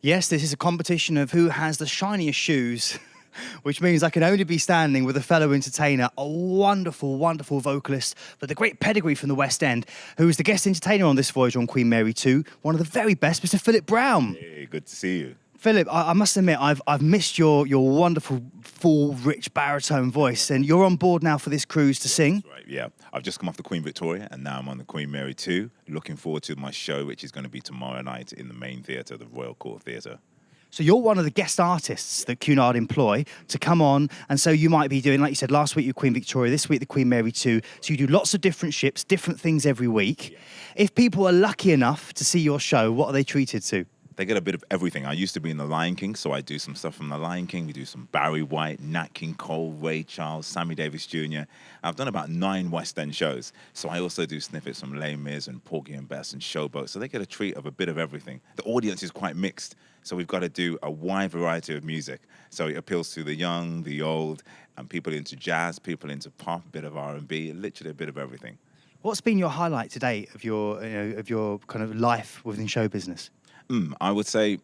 Yes, this is a competition of who has the shiniest shoes, which means I can only be standing with a fellow entertainer, a wonderful, wonderful vocalist, but the great pedigree from the West End, who is the guest entertainer on this voyage on Queen Mary 2, one of the very best, Mr. Phillip Browne. Hey, good to see you. Philip, I must admit, I've missed your wonderful, full, rich baritone voice, and you're on board now for this cruise to sing. Right, yeah. I've just come off the Queen Victoria, and now I'm on the Queen Mary 2. Looking forward to my show, which is going to be tomorrow night in the main theatre, the Royal Court Theatre. So you're one of the guest artists that Cunard employ to come on, and so you might be doing, like you said, last week you Queen Victoria, this week the Queen Mary 2, so you do lots of different ships, different things every week. Yeah. If people are lucky enough to see your show, what are they treated to? They get a bit of everything. I used to be in The Lion King, so I do some stuff from The Lion King. We do some Barry White, Nat King Cole, Ray Charles, Sammy Davis Jr. I've done about 9 West End shows. So I also do snippets from Les Mis and Porgy and Bess and Showboat. So they get a treat of a bit of everything. The audience is quite mixed. So we've got to do a wide variety of music. So it appeals to the young, the old, and people into jazz, people into pop, a bit of R&B, literally a bit of everything. What's been your highlight today of your kind of life within show business? I would say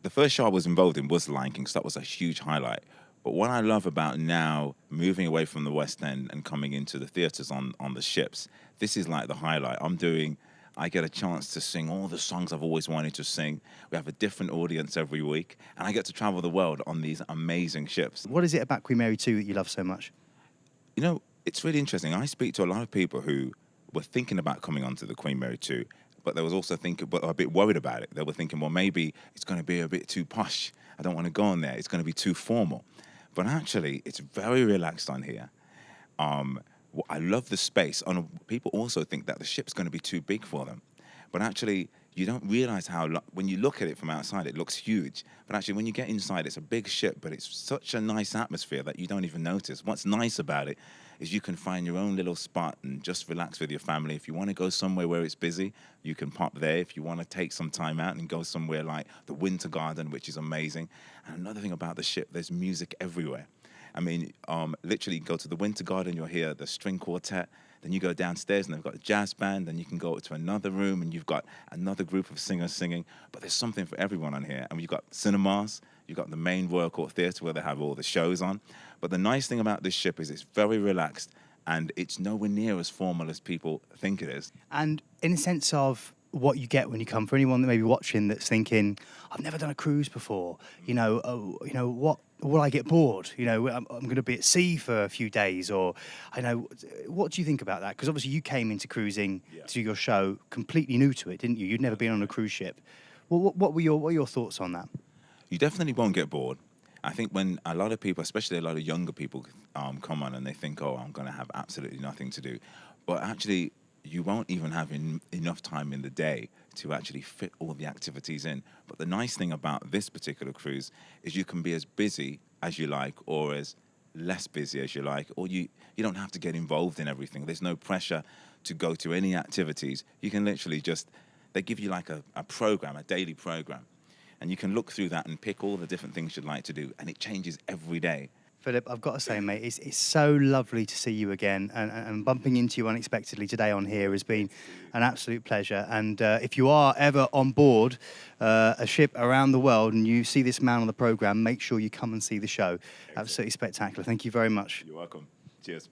the first show I was involved in was The Lion King, so that was a huge highlight. But what I love about now moving away from the West End and coming into the theatres on the ships, this is like the highlight. I get a chance to sing all the songs I've always wanted to sing. We have a different audience every week, and I get to travel the world on these amazing ships. What is it about Queen Mary 2 that you love so much? You know, it's really interesting. I speak to a lot of people who were thinking about coming onto the Queen Mary 2, but they was also thinking, but a bit worried about it. They were thinking, well, maybe it's going to be a bit too posh. I don't want to go on there. It's going to be too formal. But actually, it's very relaxed on here. I love the space. And people also think that the ship's going to be too big for them. But actually, you don't realize how, when you look at it from outside, it looks huge. But actually, when you get inside, it's a big ship, but it's such a nice atmosphere that you don't even notice. What's nice about it is you can find your own little spot and just relax with your family. If you want to go somewhere where it's busy, you can pop there. If you want to take some time out and go somewhere like the Winter Garden, which is amazing. And another thing about the ship, there's music everywhere. I mean, literally go to the Winter Garden, you'll hear the string quartet. Then you go downstairs and they've got a jazz band. Then you can go to another room and you've got another group of singers singing. But there's something for everyone on here. And you've got cinemas. You've got the main Royal Court Theatre where they have all the shows on. But the nice thing about this ship is it's very relaxed and it's nowhere near as formal as people think it is. And in the sense of what you get when you come, for anyone that may be watching that's thinking, I've never done a cruise before, what will I get bored? I'm going to be at sea for a few days, or what do you think about that? Because obviously you came into cruising to your show completely new to it, didn't you? You'd never been on a cruise ship. What were your thoughts on that? You definitely won't get bored. I think when a lot of people, especially a lot of younger people, come on and they think, oh, I'm going to have absolutely nothing to do. But actually, you won't even have enough time in the day to actually fit all the activities in. But the nice thing about this particular cruise is you can be as busy as you like or as less busy as you like, or you don't have to get involved in everything. There's no pressure to go to any activities. You can literally they give you like a program, a daily program, and you can look through that and pick all the different things you'd like to do, and it changes every day. Philip, I've got to say, mate, it's so lovely to see you again, and bumping into you unexpectedly today on here has been an absolute pleasure. And if you are ever on board a ship around the world and you see this man on the programme, make sure you come and see the show. Absolutely spectacular. Thank you very much. You're welcome. Cheers.